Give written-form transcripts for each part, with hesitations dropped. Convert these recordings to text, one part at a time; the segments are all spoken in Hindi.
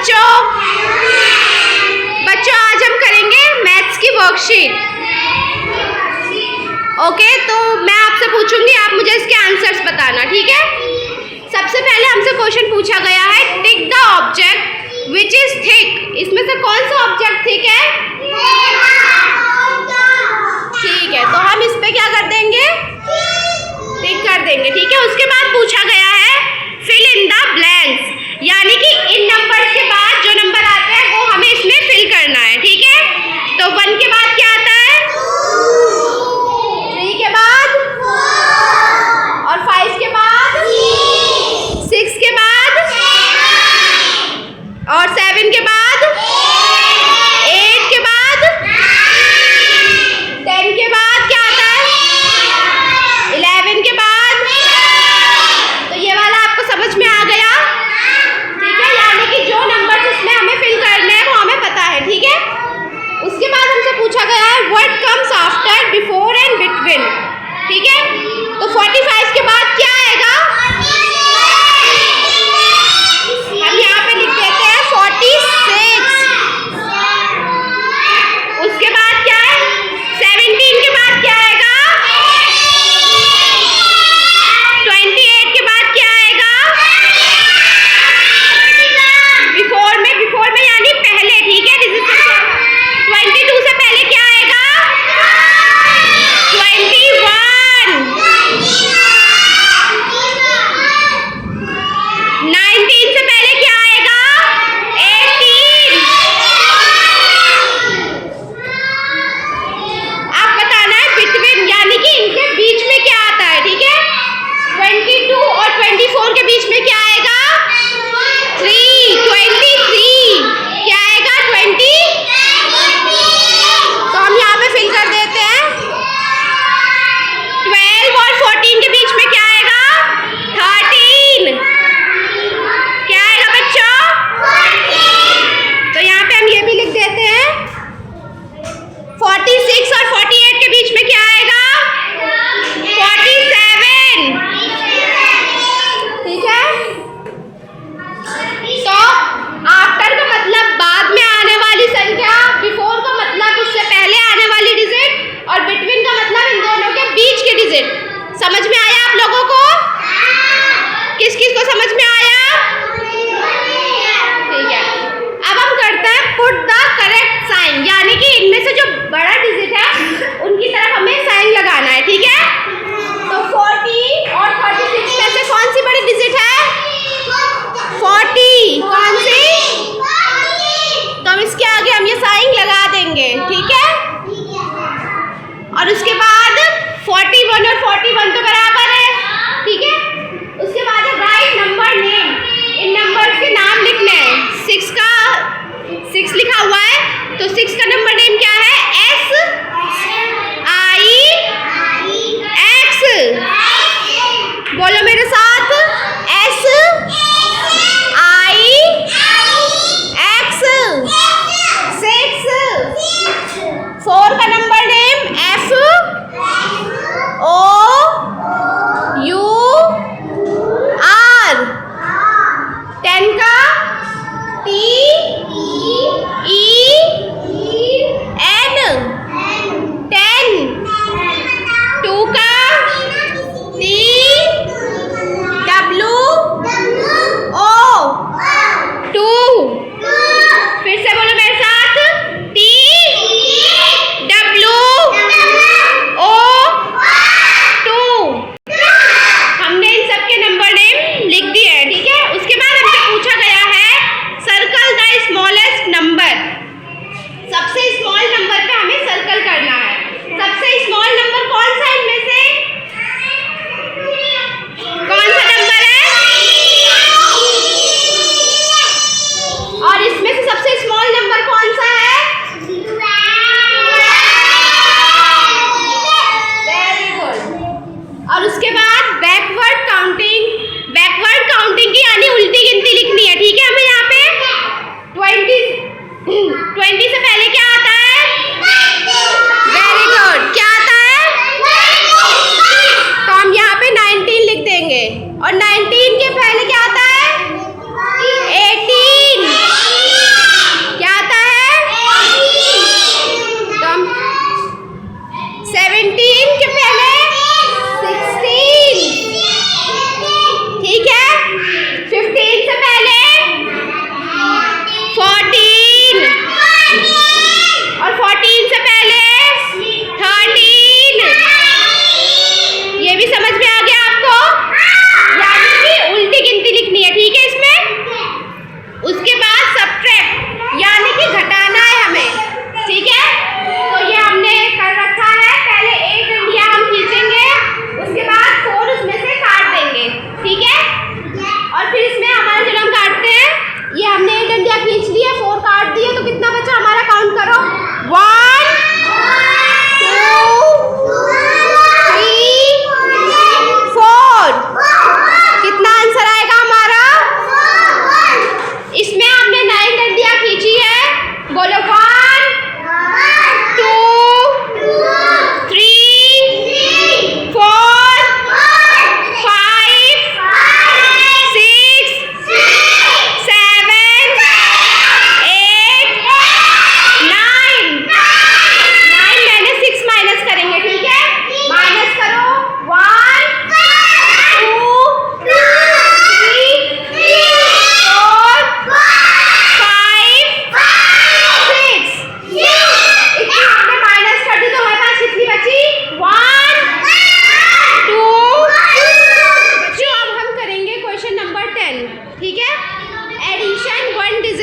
बच्चों? बच्चों आज हम करेंगे मैथ्स की वर्कशीट। ओके, तो मैं आपसे पूछूंगी, आप मुझे इसके आंसर्स बताना, ठीक है? सबसे पहले हमसे क्वेश्चन पूछा गया है, tick the object which is thick. इसमें से कौन सा ऑब्जेक्ट थिक है? ठीक है, तो हम इस पे क्या कर देंगे? टिक कर देंगे, ठीक है। उसके बाद पूछा गया है फिल इन द ब्लैंक्स, यानी कि इन नंबर्स के बाद जो नंबर आता है वो हमें इसमें फिल करना है, ठीक है? तो 1 के बाद क्या आता है? 3 के बाद? और 5 के बाद? 6 के बाद? और 7 के बाद? 8 के बाद? 10 के बाद क्या आता है? 11 के बाद? तो ये वाला आपको समझ में आ गया, ठीक है?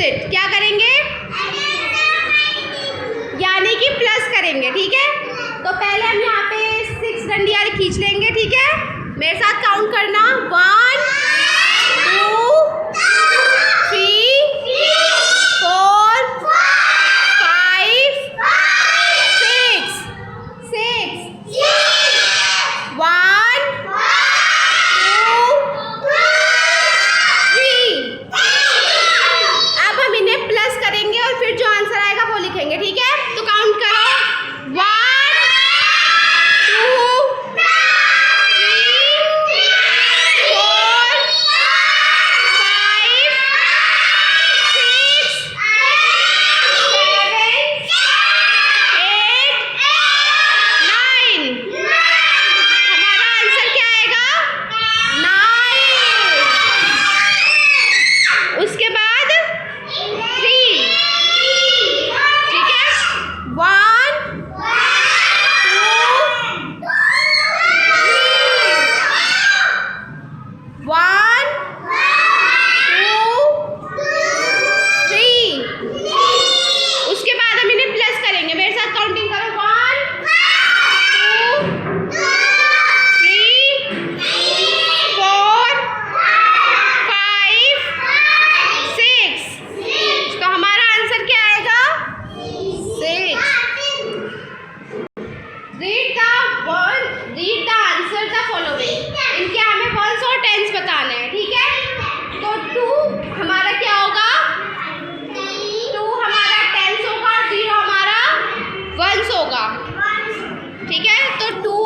ऑपोजिट क्या करेंगे, यानी कि प्लस करेंगे। ठीक है, तो पहले हम यहाँ पे 6 डंडियाँ खींच लेंगे। ठीक है, मेरे साथ काउंट करना, 1 2 3 4 5 6 6 1 2 3। अब हम इन्हें प्लस करेंगे और फिर जो आंसर आएगा वो लिखेंगे। ठीक है, तो काउंट करो, 1 2 3 4 5 6 7 8 9। हमारा आंसर क्या आएगा, 9। उसके बाद 3। ठीक है, 1 2 1 2 3। उसके बाद हम इन्हें प्लस करेंगे। मेरे साथ काउंटिंग करो, 1 2 3 4 5 6। तो हमारा आंसर क्या आएगा, 6। Read the answer the following. इनके हमें वंस और टेंस बताना है। ठीक है, तो 2 हमारा क्या होगा, 2 हमारा टेंस होगा, 0 हमारा वंस होगा। ठीक है, तो 2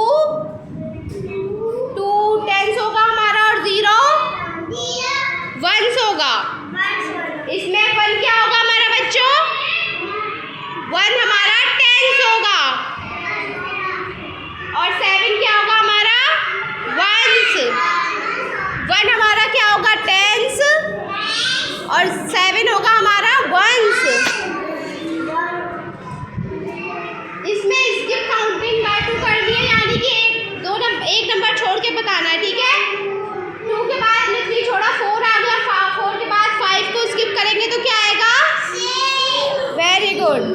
टेंस होगा हमारा और 0 वंस होगा। इसमें 1 क्या होगा हमारा बच्चों, 1 हमारा टेंस होगा और 7 क्या होगा हमारा, वंस। 1 हमारा क्या होगा, टेंस, और 7 होगा हमारा वंस। इसमें स्किप काउंटिंग बाय 2 कर दिए, यानी कि एक नंबर छोड़ के बताना है। ठीक है, 2 के बाद 3 छोड़ा, 4 आ गया, 4 के बाद 5 को स्किप करेंगे तो क्या आएगा, वेरी गुड।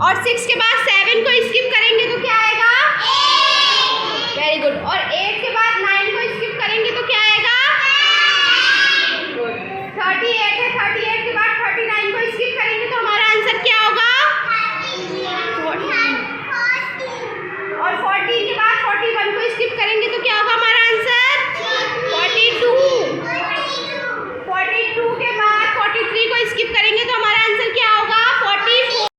और 6 के बाद 7 को स्किप करेंगे तो क्या आएगा, वेरी गुड। और 8 के बाद